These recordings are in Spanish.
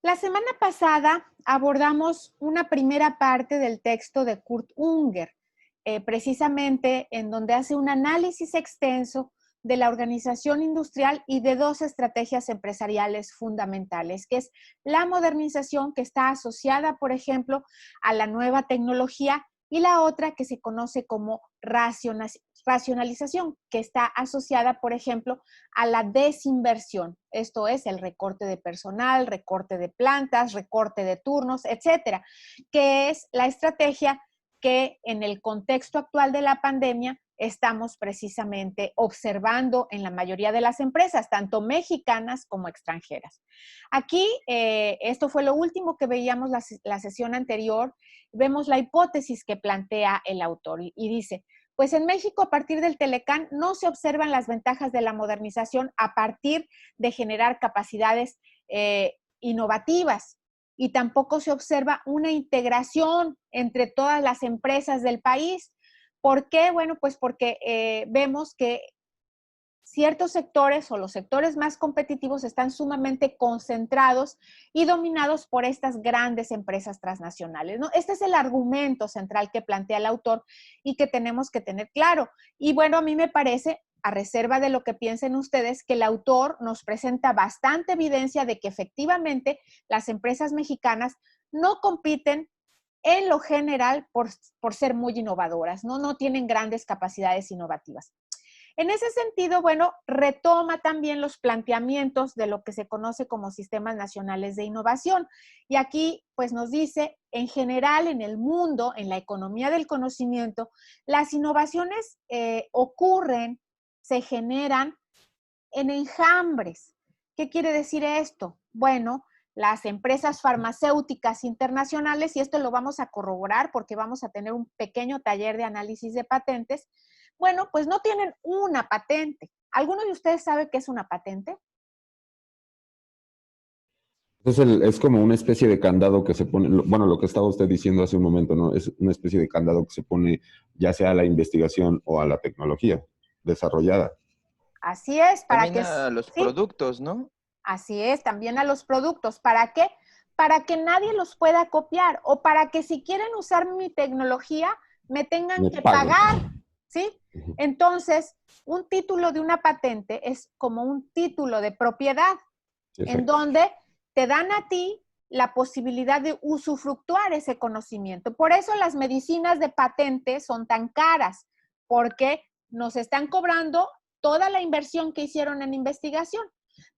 La semana pasada abordamos una primera parte del texto de Kurt Unger, precisamente en donde hace un análisis extenso de la organización industrial y de dos estrategias empresariales fundamentales, que es la modernización, que está asociada, por ejemplo, a la nueva tecnología, y la otra que se conoce como racionalización, que está asociada, por ejemplo, a la desinversión. Esto es el recorte de personal, recorte de plantas, recorte de turnos, etcétera, que es la estrategia que en el contexto actual de la pandemia estamos precisamente observando en la mayoría de las empresas, tanto mexicanas como extranjeras. Aquí, esto fue lo último que veíamos la sesión anterior, vemos la hipótesis que plantea el autor y dice, pues en México, a partir del Telecán, no se observan las ventajas de la modernización a partir de generar capacidades innovativas, y tampoco se observa una integración entre todas las empresas del país. ¿Por qué? Bueno, pues porque vemos que ciertos sectores o los sectores más competitivos están sumamente concentrados y dominados por estas grandes empresas transnacionales, ¿no? Este es el argumento central que plantea el autor y que tenemos que tener claro. Y bueno, a mí me parece, a reserva de lo que piensen ustedes, que el autor nos presenta bastante evidencia de que efectivamente las empresas mexicanas no compiten en lo general por ser muy innovadoras, ¿no? No tienen grandes capacidades innovativas. En ese sentido, bueno, retoma también los planteamientos de lo que se conoce como sistemas nacionales de innovación. Y aquí, pues nos dice, en general, en el mundo, en la economía del conocimiento, las innovaciones ocurren, se generan en enjambres. ¿Qué quiere decir esto? Bueno, las empresas farmacéuticas internacionales, y esto lo vamos a corroborar porque vamos a tener un pequeño taller de análisis de patentes, bueno, pues no tienen una patente. ¿Alguno de ustedes sabe qué es una patente? Es como una especie de candado que se pone, bueno, lo que estaba usted diciendo hace un momento, ¿no? Es una especie de candado que se pone ya sea a la investigación o a la tecnología desarrollada. Así es, para También que, a los sí, productos, ¿no? así es, también a los productos. ¿Para qué? Para que nadie los pueda copiar o para que si quieren usar mi tecnología me tengan Me que paguen. pagar, ¿sí? Ujú. Entonces, un título de una patente es como un título de propiedad en Exacto. donde te dan a ti la posibilidad de usufructuar ese conocimiento. Por eso las medicinas de patente son tan caras, porque nos están cobrando toda la inversión que hicieron en investigación.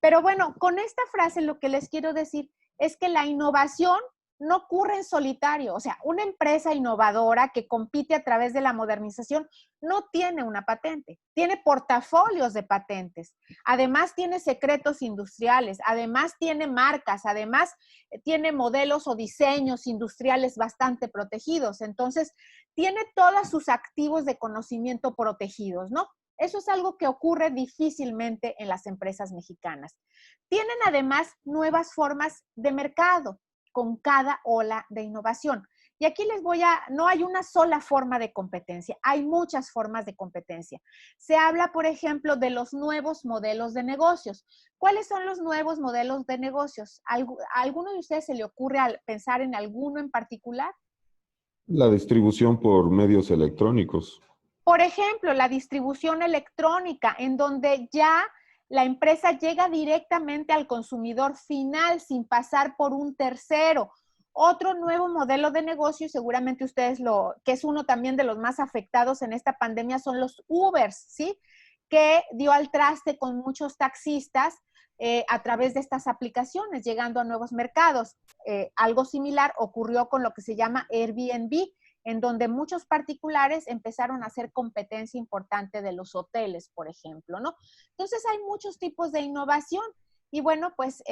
Pero bueno, con esta frase lo que les quiero decir es que la innovación no ocurre en solitario. O sea, una empresa innovadora que compite a través de la modernización no tiene una patente, tiene portafolios de patentes. Además tiene secretos industriales, además tiene marcas, además tiene modelos o diseños industriales bastante protegidos. Entonces, tiene todos sus activos de conocimiento protegidos, ¿no? Eso es algo que ocurre difícilmente en las empresas mexicanas. Tienen además nuevas formas de mercado con cada ola de innovación. Y aquí no hay una sola forma de competencia, hay muchas formas de competencia. Se habla, por ejemplo, de los nuevos modelos de negocios. ¿Cuáles son los nuevos modelos de negocios? ¿A alguno de ustedes se le ocurre pensar en alguno en particular? La distribución por medios electrónicos. Por ejemplo, la distribución electrónica, en donde ya la empresa llega directamente al consumidor final sin pasar por un tercero. Otro nuevo modelo de negocio, seguramente que es uno también de los más afectados en esta pandemia, son los Ubers, ¿sí? Que dio al traste con muchos taxistas a través de estas aplicaciones, llegando a nuevos mercados. Algo similar ocurrió con lo que se llama Airbnb, en donde muchos particulares empezaron a hacer competencia importante de los hoteles, por ejemplo, ¿no? Entonces hay muchos tipos de innovación y bueno, pues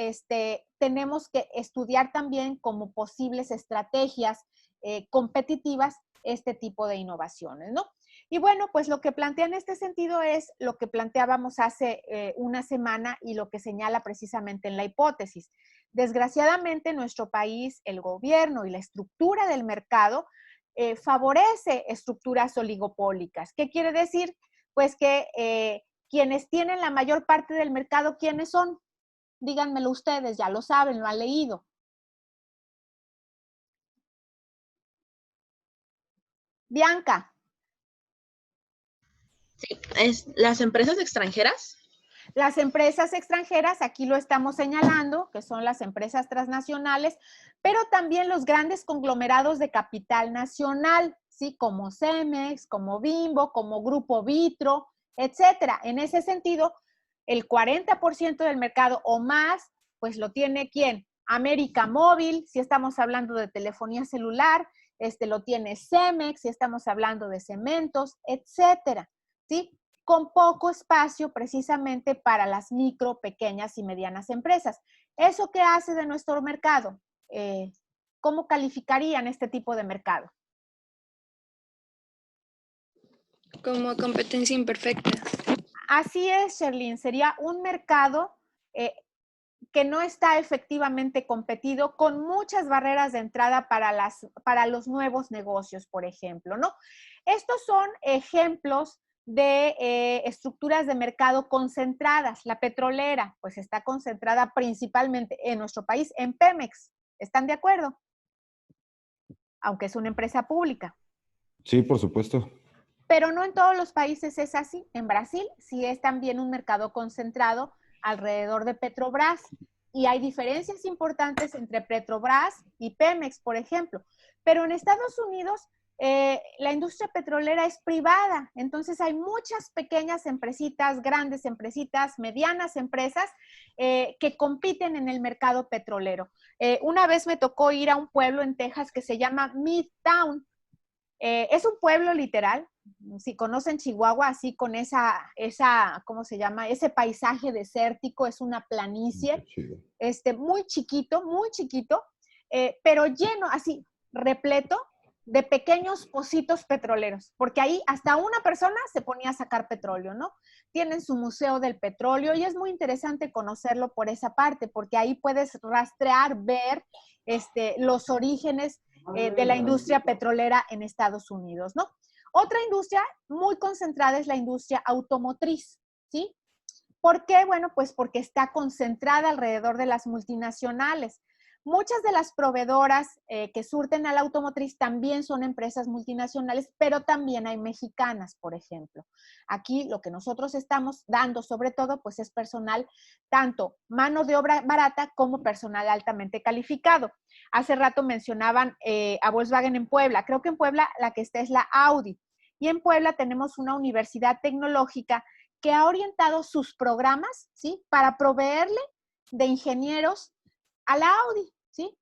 tenemos que estudiar también como posibles estrategias competitivas este tipo de innovaciones, ¿no? Y bueno, pues lo que plantea en este sentido es lo que planteábamos hace una semana y lo que señala precisamente en la hipótesis. Desgraciadamente, en nuestro país, el gobierno y la estructura del mercado favorece estructuras oligopólicas. ¿Qué quiere decir? Pues que quienes tienen la mayor parte del mercado, ¿quiénes son? Díganmelo ustedes, ya lo saben, lo han leído. Bianca. Sí, las empresas extranjeras. Las empresas extranjeras, aquí lo estamos señalando, que son las empresas transnacionales, pero también los grandes conglomerados de capital nacional, ¿sí? Como Cemex, como Bimbo, como Grupo Vitro, etcétera. En ese sentido, el 40% del mercado o más, pues lo tiene ¿quién? América Móvil, si estamos hablando de telefonía celular, lo tiene Cemex, si estamos hablando de cementos, etcétera, ¿sí? Con poco espacio precisamente para las micro, pequeñas y medianas empresas. ¿Eso qué hace de nuestro mercado? ¿Cómo calificarían este tipo de mercado? Como competencia imperfecta. Así es, Sherlyn, sería un mercado que no está efectivamente competido, con muchas barreras de entrada para los nuevos negocios, por ejemplo, ¿no? Estos son ejemplos de estructuras de mercado concentradas. La petrolera, pues está concentrada principalmente en nuestro país, en Pemex. ¿Están de acuerdo? Aunque es una empresa pública. Sí, por supuesto. Pero no en todos los países es así. En Brasil sí es también un mercado concentrado alrededor de Petrobras. Y hay diferencias importantes entre Petrobras y Pemex, por ejemplo. Pero en Estados Unidos la industria petrolera es privada. Entonces hay muchas pequeñas empresitas, grandes empresitas, medianas empresas que compiten en el mercado petrolero. Una vez me tocó ir a un pueblo en Texas que se llama Midtown. Es un pueblo literal, si conocen Chihuahua, así con ¿cómo se llama? Ese paisaje desértico, es una planicie, muy chiquito, pero lleno, así, repleto de pequeños pocitos petroleros, porque ahí hasta una persona se ponía a sacar petróleo, ¿no? Tienen su museo del petróleo y es muy interesante conocerlo por esa parte, porque ahí puedes rastrear, ver los orígenes de la industria petrolera en Estados Unidos, ¿no? Otra industria muy concentrada es la industria automotriz, ¿sí? ¿Por qué? Bueno, pues porque está concentrada alrededor de las multinacionales. Muchas de las proveedoras que surten a la automotriz también son empresas multinacionales, pero también hay mexicanas, por ejemplo. Aquí lo que nosotros estamos dando sobre todo, pues es personal, tanto mano de obra barata como personal altamente calificado. Hace rato mencionaban a Volkswagen en Puebla. Creo que en Puebla la que está es la Audi. Y en Puebla tenemos una universidad tecnológica que ha orientado sus programas, ¿sí? Para proveerle de ingenieros a la Audi, ¿sí?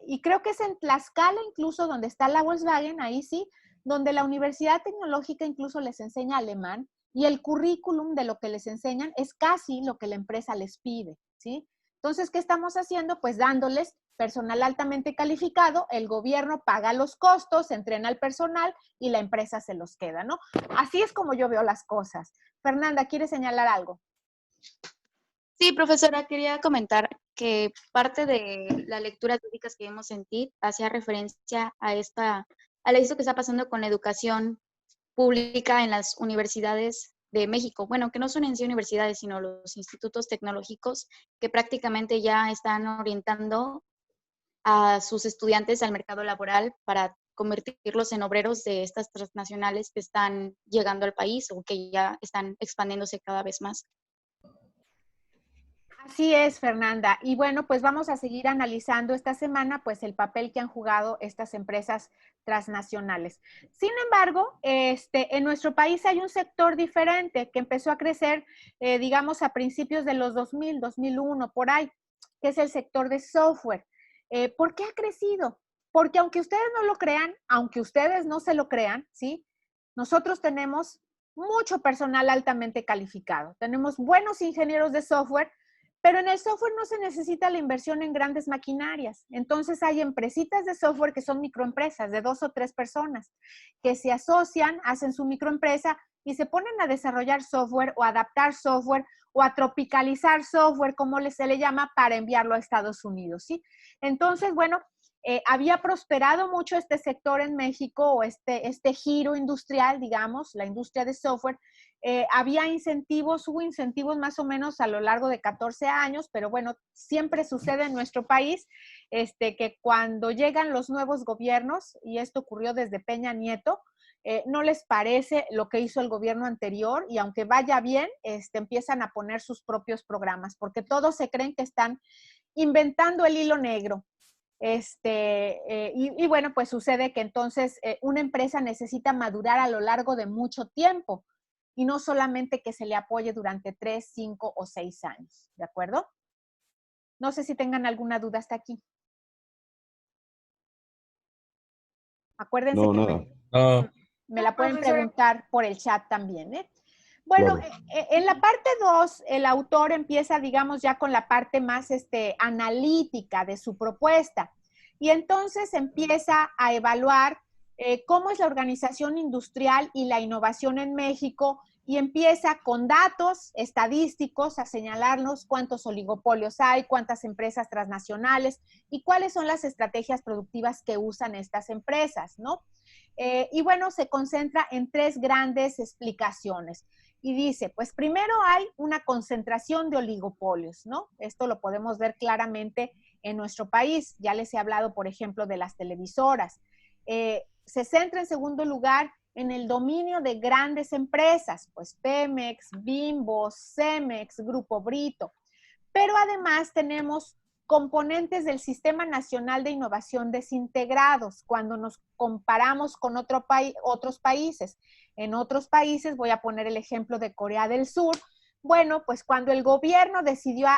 Y creo que es en Tlaxcala incluso donde está la Volkswagen, ahí sí, donde la Universidad Tecnológica incluso les enseña alemán y el currículum de lo que les enseñan es casi lo que la empresa les pide, ¿sí? Entonces, ¿qué estamos haciendo? Pues dándoles personal altamente calificado, el gobierno paga los costos, entrena al personal y la empresa se los queda, ¿no? Así es como yo veo las cosas. Fernanda, ¿quieres señalar algo? Sí, profesora, quería comentar que parte de las lecturas bíblicas que vimos en TIT hacía referencia a esto que está pasando con la educación pública en las universidades de México. Bueno, que no son en sí universidades, sino los institutos tecnológicos que prácticamente ya están orientando a sus estudiantes al mercado laboral para convertirlos en obreros de estas transnacionales que están llegando al país o que ya están expandiéndose cada vez más. Así es, Fernanda. Y bueno, pues vamos a seguir analizando esta semana pues el papel que han jugado estas empresas transnacionales. Sin embargo, en nuestro país hay un sector diferente que empezó a crecer, digamos, a principios de los 2000, 2001, por ahí, que es el sector de software. ¿Por qué ha crecido? Porque aunque ustedes no lo crean, aunque ustedes no se lo crean, ¿sí? Nosotros tenemos mucho personal altamente calificado. Tenemos buenos ingenieros de software, pero en el software no se necesita la inversión en grandes maquinarias. Entonces hay empresitas de software que son microempresas de 2 o 3 personas que se asocian, hacen su microempresa y se ponen a desarrollar software o adaptar software o a tropicalizar software, como se le llama, para enviarlo a Estados Unidos, ¿sí? Entonces, bueno, había prosperado mucho este sector en México o este giro industrial, digamos, la industria de software, Había incentivos, hubo incentivos más o menos a lo largo de 14 años, pero bueno, siempre sucede en nuestro país que cuando llegan los nuevos gobiernos, y esto ocurrió desde Peña Nieto, no les parece lo que hizo el gobierno anterior y aunque vaya bien, empiezan a poner sus propios programas, porque todos se creen que están inventando el hilo negro. Y bueno, pues sucede que entonces una empresa necesita madurar a lo largo de mucho tiempo y no solamente que se le apoye durante 3, 5 o 6 años, ¿de acuerdo? No sé si tengan alguna duda hasta aquí. Acuérdense No, que nada. me la pueden Profesora. preguntar por el chat también, ¿eh? Bueno, Claro. en la parte 2, el autor empieza, digamos, ya con la parte más analítica de su propuesta. Y entonces empieza a evaluar cómo es la organización industrial y la innovación en México y empieza con datos estadísticos a señalarnos cuántos oligopolios hay, cuántas empresas transnacionales y cuáles son las estrategias productivas que usan estas empresas, ¿no? Y bueno, se concentra en 3 grandes explicaciones. Y dice, pues primero hay una concentración de oligopolios, ¿no? Esto lo podemos ver claramente en nuestro país. Ya les he hablado, por ejemplo, de las televisoras. Se centra en segundo lugar en el dominio de grandes empresas, pues Pemex, Bimbo, Cemex, Grupo Brito. Pero además tenemos componentes del Sistema Nacional de Innovación desintegrados cuando nos comparamos con otros países. En otros países, voy a poner el ejemplo de Corea del Sur, bueno, pues cuando el gobierno decidió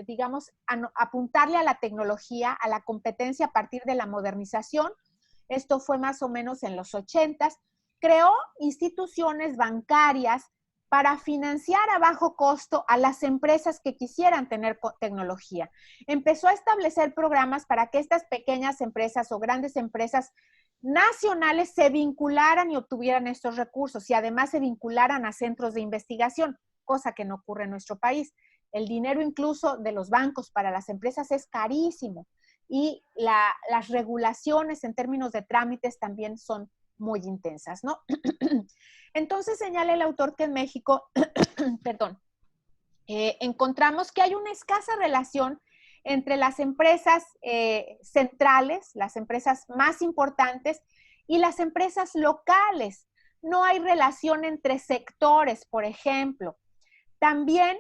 digamos, apuntarle a la tecnología, a la competencia a partir de la modernización, esto fue más o menos en los 80s, creó instituciones bancarias para financiar a bajo costo a las empresas que quisieran tener tecnología. Empezó a establecer programas para que estas pequeñas empresas o grandes empresas nacionales se vincularan y obtuvieran estos recursos y además se vincularan a centros de investigación, cosa que no ocurre en nuestro país. El dinero incluso de los bancos para las empresas es carísimo y las regulaciones en términos de trámites también son muy intensas, ¿no? Entonces señala el autor que en México, perdón, encontramos que hay una escasa relación entre las empresas centrales, las empresas más importantes y las empresas locales. No hay relación entre sectores, por ejemplo. También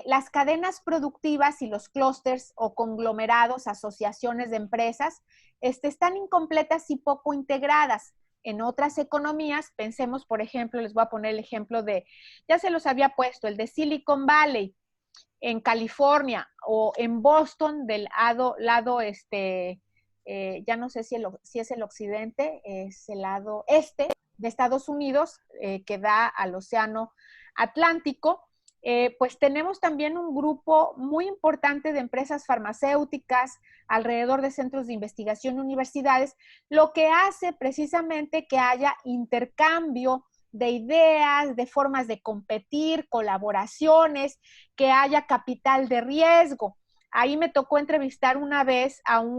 las cadenas productivas y los clústeres o conglomerados, asociaciones de empresas, están incompletas y poco integradas. En otras economías, pensemos, por ejemplo, les voy a poner el ejemplo de, ya se los había puesto, el de Silicon Valley en California o en Boston del lado ya no sé si es el occidente, es el lado este de Estados Unidos, que da al océano Atlántico. Pues tenemos también un grupo muy importante de empresas farmacéuticas alrededor de centros de investigación y universidades, lo que hace precisamente que haya intercambio de ideas, de formas de competir, colaboraciones, que haya capital de riesgo. Ahí me tocó entrevistar una vez al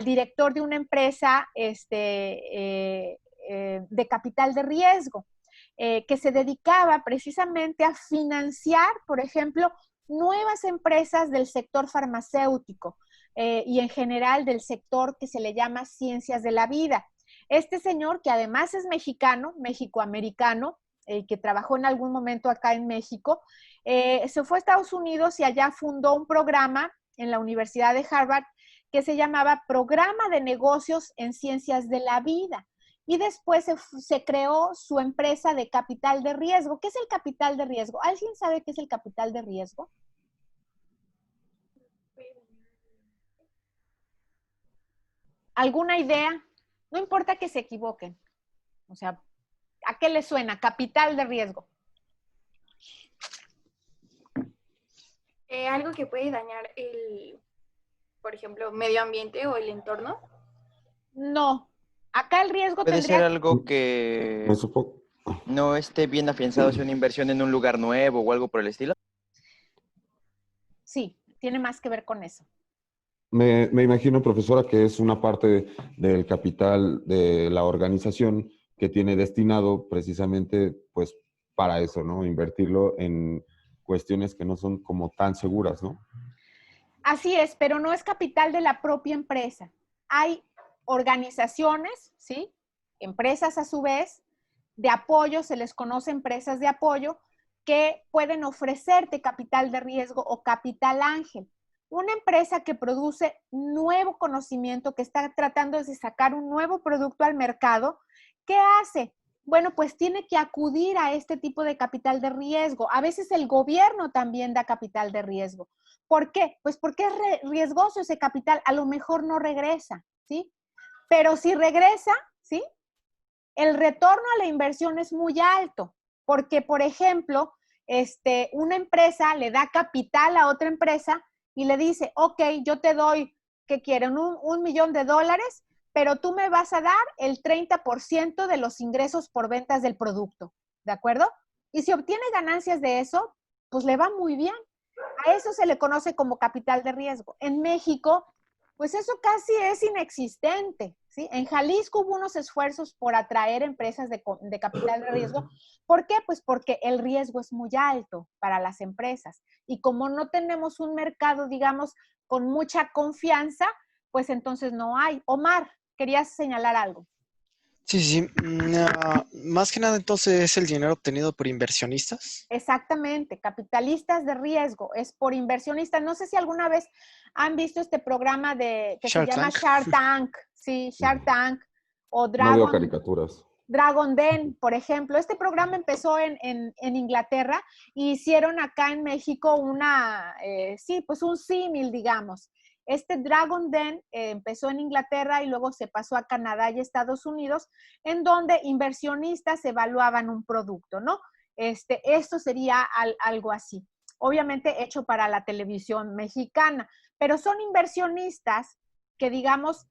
director de una empresa de capital de riesgo. Que se dedicaba precisamente a financiar, por ejemplo, nuevas empresas del sector farmacéutico y en general del sector que se le llama ciencias de la vida. Este señor, que además es mexicano, mexicoamericano, que trabajó en algún momento acá en México, se fue a Estados Unidos y allá fundó un programa en la Universidad de Harvard que se llamaba Programa de Negocios en Ciencias de la Vida. Y después se creó su empresa de capital de riesgo. ¿Qué es el capital de riesgo? ¿Alguien sabe qué es el capital de riesgo? ¿Alguna idea? No importa que se equivoquen. O sea, ¿a qué le suena? Capital de riesgo. Algo que puede dañar por ejemplo, medio ambiente o el entorno. No. Acá el riesgo Puede tendría ser algo que Me supo- no esté bien afianzado hacia una inversión en un lugar nuevo o algo por el estilo. Sí, tiene más que ver con eso. Me imagino, profesora, que es una parte del capital de la organización que tiene destinado precisamente pues para eso, ¿no? Invertirlo en cuestiones que no son como tan seguras, ¿no? Así es, pero no es capital de la propia empresa. Hay organizaciones, ¿sí? Empresas a su vez, de apoyo, se les conoce empresas de apoyo, que pueden ofrecerte capital de riesgo o capital ángel. Una empresa que produce nuevo conocimiento, que está tratando de sacar un nuevo producto al mercado, ¿qué hace? Bueno, pues tiene que acudir a este tipo de capital de riesgo. A veces el gobierno también da capital de riesgo. ¿Por qué? Pues porque es riesgoso ese capital, a lo mejor no regresa, ¿sí? Pero si regresa, ¿sí? El retorno a la inversión es muy alto, porque, por ejemplo, una empresa le da capital a otra empresa y le dice, ok, yo te doy, ¿qué quieren? Un millón de dólares, pero tú me vas a dar el 30% de los ingresos por ventas del producto, ¿de acuerdo? Y si obtiene ganancias de eso, pues le va muy bien. A eso se le conoce como capital de riesgo. En México, pues eso casi es inexistente, ¿sí? En Jalisco hubo unos esfuerzos por atraer empresas de capital de riesgo. ¿Por qué? Pues porque el riesgo es muy alto para las empresas. Y como no tenemos un mercado, digamos, con mucha confianza, pues entonces no hay. Omar, querías señalar algo. Sí, sí. Más que nada entonces es el dinero obtenido por inversionistas. Exactamente, capitalistas de riesgo, es por inversionistas. No sé si alguna vez han visto este programa que se Shark llama Tank. Shark Tank, sí, Shark Tank, o No veo caricaturas. Dragon Den, por ejemplo. Este programa empezó en Inglaterra y hicieron acá en México sí, pues un símil, digamos. Este Dragon Den empezó en Inglaterra y luego se pasó a Canadá y Estados Unidos, en donde inversionistas evaluaban un producto, ¿no? Esto sería algo así. Obviamente hecho para la televisión mexicana, pero son inversionistas que, digamos,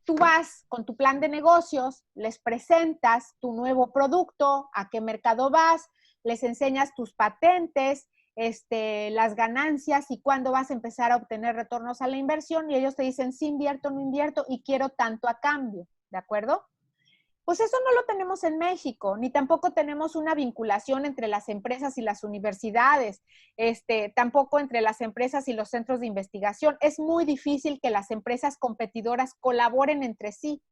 tú vas con tu plan de negocios, les presentas tu nuevo producto, a qué mercado vas, les enseñas tus patentes, las ganancias y cuándo vas a empezar a obtener retornos a la inversión y ellos te dicen, sí invierto, no invierto y quiero tanto a cambio, ¿de acuerdo? Pues eso no lo tenemos en México, ni tampoco tenemos una vinculación entre las empresas y las universidades, tampoco entre las empresas y los centros de investigación. Es muy difícil que las empresas competidoras colaboren entre sí.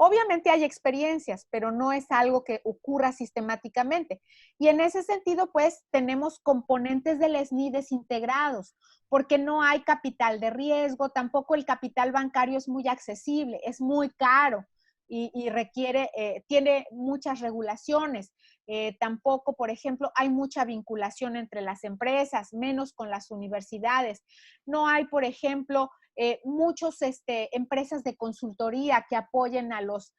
Obviamente hay experiencias, pero no es algo que ocurra sistemáticamente. Y en ese sentido, pues, tenemos componentes del SNI desintegrados, porque no hay capital de riesgo, tampoco el capital bancario es muy accesible, es muy caro y requiere, tiene muchas regulaciones. Tampoco, por ejemplo, hay mucha vinculación entre las empresas, menos con las universidades. No hay, por ejemplo, muchas empresas de consultoría que apoyen a los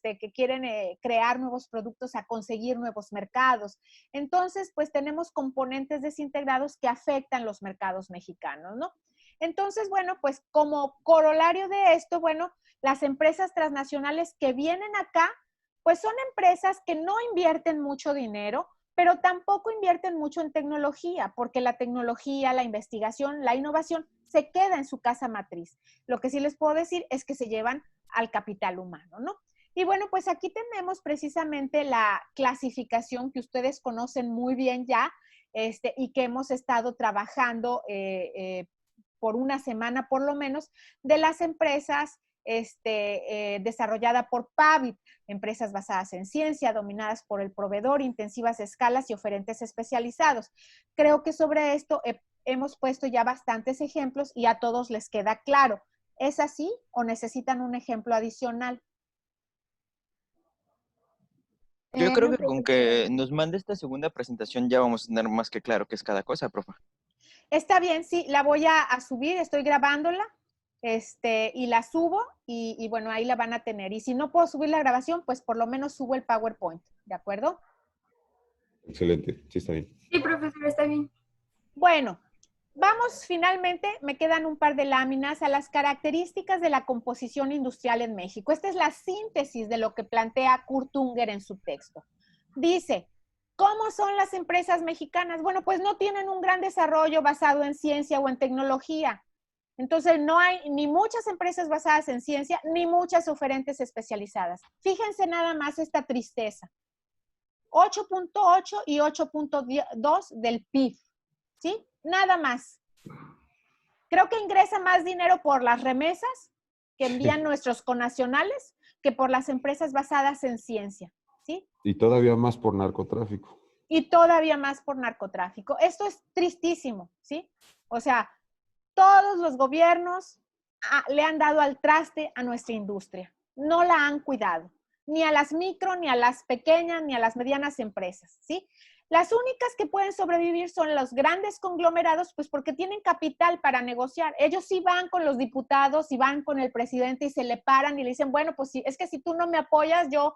que quieren crear nuevos productos a conseguir nuevos mercados. Entonces, pues tenemos componentes desintegrados que afectan los mercados mexicanos, ¿no? Entonces, bueno, pues como corolario de esto, bueno, las empresas transnacionales que vienen acá, pues son empresas que no invierten mucho dinero, pero tampoco invierten mucho en tecnología, porque la tecnología, la investigación, la innovación se queda en su casa matriz. Lo que sí les puedo decir es que se llevan al capital humano, ¿no? Y bueno, pues aquí tenemos precisamente la clasificación que ustedes conocen muy bien ya, y que hemos estado trabajando por una semana por lo menos, de las empresas desarrollada por Pavit, empresas basadas en ciencia, dominadas por el proveedor, intensivas escalas y oferentes especializados. Creo que sobre esto hemos puesto ya bastantes ejemplos y a todos les queda claro. ¿Es así o necesitan un ejemplo adicional? Yo creo que con que nos mande esta segunda presentación ya vamos a tener más que claro qué es cada cosa, profe. Está bien, sí, la voy a subir, estoy grabándola, y la subo y bueno, ahí la van a tener. Y si no puedo subir la grabación, pues por lo menos subo el PowerPoint, ¿de acuerdo? Excelente, sí está bien. Sí, profesora, está bien. Bueno, vamos finalmente, me quedan un par de láminas a las características de la composición industrial en México. Esta es la síntesis de lo que plantea Kurt Unger en su texto. Dice, ¿cómo son las empresas mexicanas? Bueno, pues no tienen un gran desarrollo basado en ciencia o en tecnología. Entonces, no hay ni muchas empresas basadas en ciencia, ni muchas oferentes especializadas. Fíjense nada más esta tristeza. 8.8 y 8.2 del PIB, ¿sí? Nada más. Creo que ingresa más dinero por las remesas que envían nuestros connacionales que por las empresas basadas en ciencia, ¿sí? Y todavía más por narcotráfico. Y todavía más por narcotráfico. Esto es tristísimo, ¿sí? O sea, todos los gobiernos le han dado al traste a nuestra industria. No la han cuidado, ni a las micro, ni a las pequeñas, ni a las medianas empresas, ¿sí? Las únicas que pueden sobrevivir son los grandes conglomerados, pues porque tienen capital para negociar. Ellos sí van con los diputados y van con el presidente y se le paran y le dicen, bueno, pues sí, es que si tú no me apoyas, yo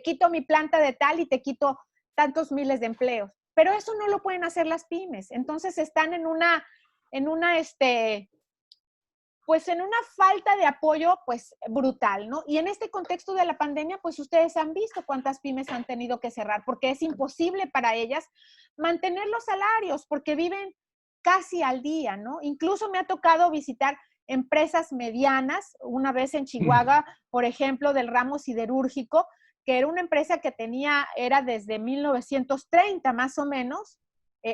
quito mi planta de tal y te quito tantos miles de empleos. Pero eso no lo pueden hacer las pymes. Entonces están en una pues en una falta de apoyo, pues brutal, ¿no? Y en este contexto de la pandemia, pues ustedes han visto cuántas pymes han tenido que cerrar, porque es imposible para ellas mantener los salarios, porque viven casi al día, ¿no? Incluso me ha tocado visitar empresas medianas, una vez en Chihuahua, por ejemplo, del ramo siderúrgico, que era una empresa que era desde 1930 más o menos,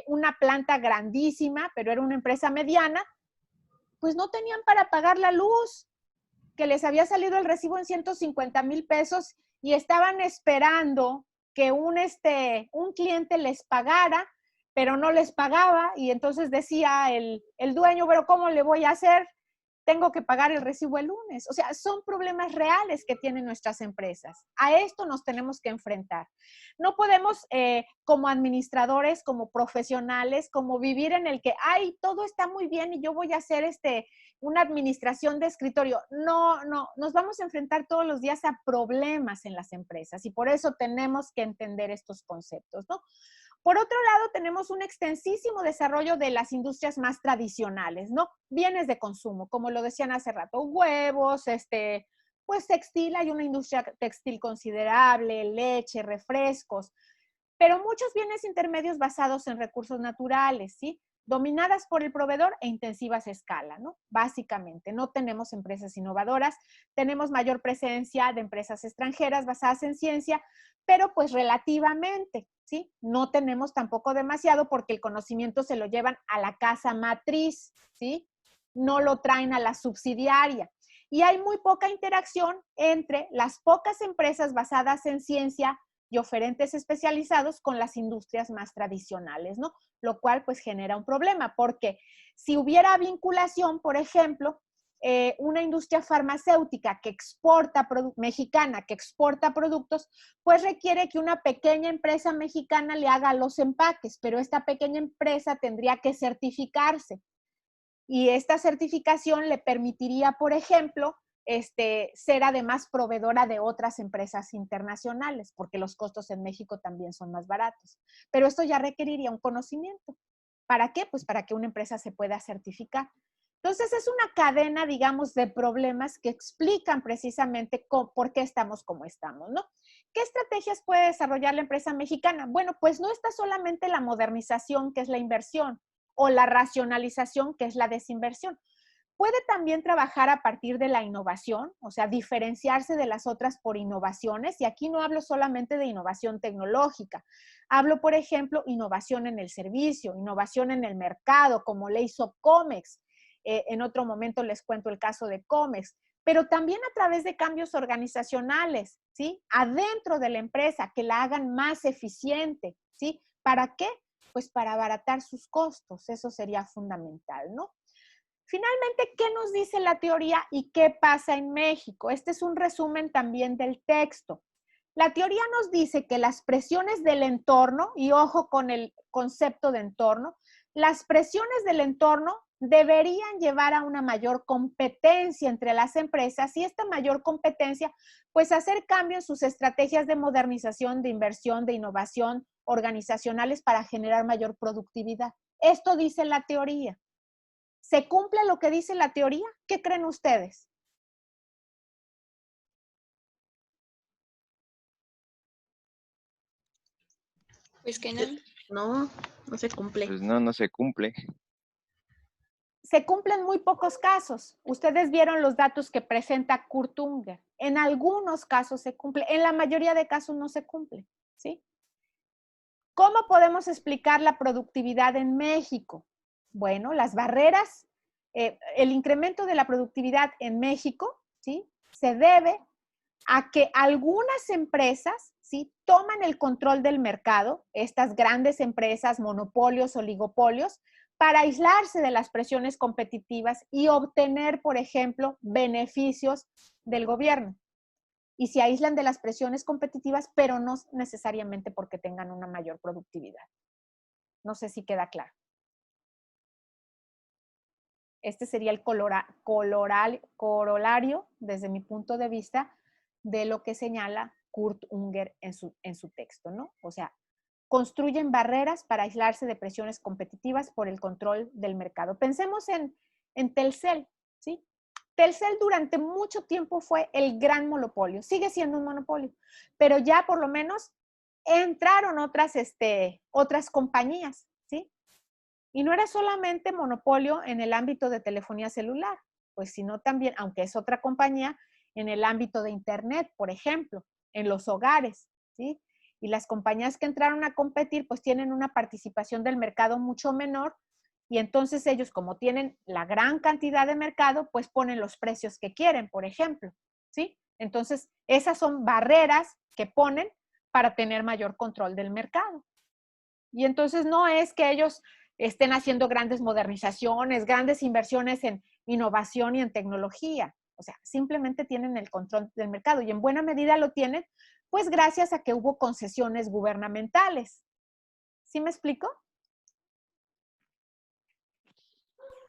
una planta grandísima, pero era una empresa mediana, pues no tenían para pagar la luz, que les había salido el recibo en 150,000 pesos y estaban esperando que un cliente les pagara, pero no les pagaba y entonces decía el dueño, pero ¿cómo le voy a hacer? Tengo que pagar el recibo el lunes. O sea, son problemas reales que tienen nuestras empresas. A esto nos tenemos que enfrentar. No podemos, como administradores, como profesionales, como vivir en el que, ay, todo está muy bien y yo voy a hacer una administración de escritorio. No, nos vamos a enfrentar todos los días a problemas en las empresas y por eso tenemos que entender estos conceptos, ¿no? Por otro lado, tenemos un extensísimo desarrollo de las industrias más tradicionales, ¿no? Bienes de consumo, como lo decían hace rato, huevos, pues textil, hay una industria textil considerable, leche, refrescos, pero muchos bienes intermedios basados en recursos naturales, ¿sí? Dominadas por el proveedor e intensivas a escala, ¿no? Básicamente, no tenemos empresas innovadoras, tenemos mayor presencia de empresas extranjeras basadas en ciencia, pero pues relativamente, ¿sí? No tenemos tampoco demasiado porque el conocimiento se lo llevan a la casa matriz, ¿sí? No lo traen a la subsidiaria. Y hay muy poca interacción entre las pocas empresas basadas en ciencia y oferentes especializados con las industrias más tradicionales, ¿no? Lo cual pues genera un problema, porque si hubiera vinculación, por ejemplo, una industria farmacéutica que mexicana que exporta productos, pues requiere que una pequeña empresa mexicana le haga los empaques, pero esta pequeña empresa tendría que certificarse. Y esta certificación le permitiría, por ejemplo, ser además proveedora de otras empresas internacionales, porque los costos en México también son más baratos. Pero esto ya requeriría un conocimiento. ¿Para qué? Pues para que una empresa se pueda certificar. Entonces es una cadena, digamos, de problemas que explican precisamente por qué estamos como estamos, ¿no? ¿Qué estrategias puede desarrollar la empresa mexicana? Bueno, pues no está solamente la modernización, que es la inversión, o la racionalización, que es la desinversión. Puede también trabajar a partir de la innovación, o sea, diferenciarse de las otras por innovaciones, y aquí no hablo solamente de innovación tecnológica, hablo, por ejemplo, innovación en el servicio, innovación en el mercado, como le hizo Comex. En otro momento les cuento el caso de Comex, pero también a través de cambios organizacionales, ¿sí? Adentro de la empresa, que la hagan más eficiente, ¿sí? ¿Para qué? Pues para abaratar sus costos, eso sería fundamental, ¿no? Finalmente, ¿qué nos dice la teoría y qué pasa en México? Este es un resumen también del texto. La teoría nos dice que las presiones del entorno, y ojo con el concepto de entorno, las presiones del entorno deberían llevar a una mayor competencia entre las empresas y esta mayor competencia, pues hacer cambio en sus estrategias de modernización, de inversión, de innovación organizacionales para generar mayor productividad. Esto dice la teoría. ¿Se cumple lo que dice la teoría? ¿Qué creen ustedes? Pues que no. No, no se cumple. Pues no, no se cumple. se cumplen muy pocos casos. Ustedes vieron los datos que presenta Kurt Unger. En algunos casos se cumple, en la mayoría de casos no se cumple, ¿sí? ¿Cómo podemos explicar la productividad en México? Bueno, las barreras, el incremento de la productividad en México, ¿sí? Se debe a que algunas empresas, ¿sí? Toman el control del mercado, estas grandes empresas, monopolios, oligopolios, para aislarse de las presiones competitivas y obtener, por ejemplo, beneficios del gobierno. Y se aíslan de las presiones competitivas, pero no necesariamente porque tengan una mayor productividad. No sé si queda claro. Este sería el corolario, desde mi punto de vista, de lo que señala Kurt Unger en su texto, ¿no? O sea, construyen barreras para aislarse de presiones competitivas por el control del mercado. Pensemos en Telcel, ¿sí? Telcel durante mucho tiempo fue el gran monopolio, sigue siendo un monopolio, pero ya por lo menos entraron otras compañías, ¿sí? Y no era solamente monopolio en el ámbito de telefonía celular, pues sino también, aunque es otra compañía, en el ámbito de Internet, por ejemplo, en los hogares, ¿sí? Y las compañías que entraron a competir, pues tienen una participación del mercado mucho menor, y entonces ellos, como tienen la gran cantidad de mercado, pues ponen los precios que quieren, por ejemplo, ¿sí? Entonces, esas son barreras que ponen para tener mayor control del mercado. Y entonces no es que ellos estén haciendo grandes modernizaciones, grandes inversiones en innovación y en tecnología. O sea, simplemente tienen el control del mercado y en buena medida lo tienen, pues gracias a que hubo concesiones gubernamentales. ¿Sí me explico?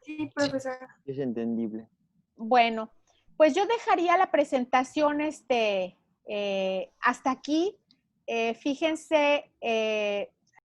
Sí, profesora. Es entendible. Bueno, pues yo dejaría la presentación hasta aquí. Fíjense,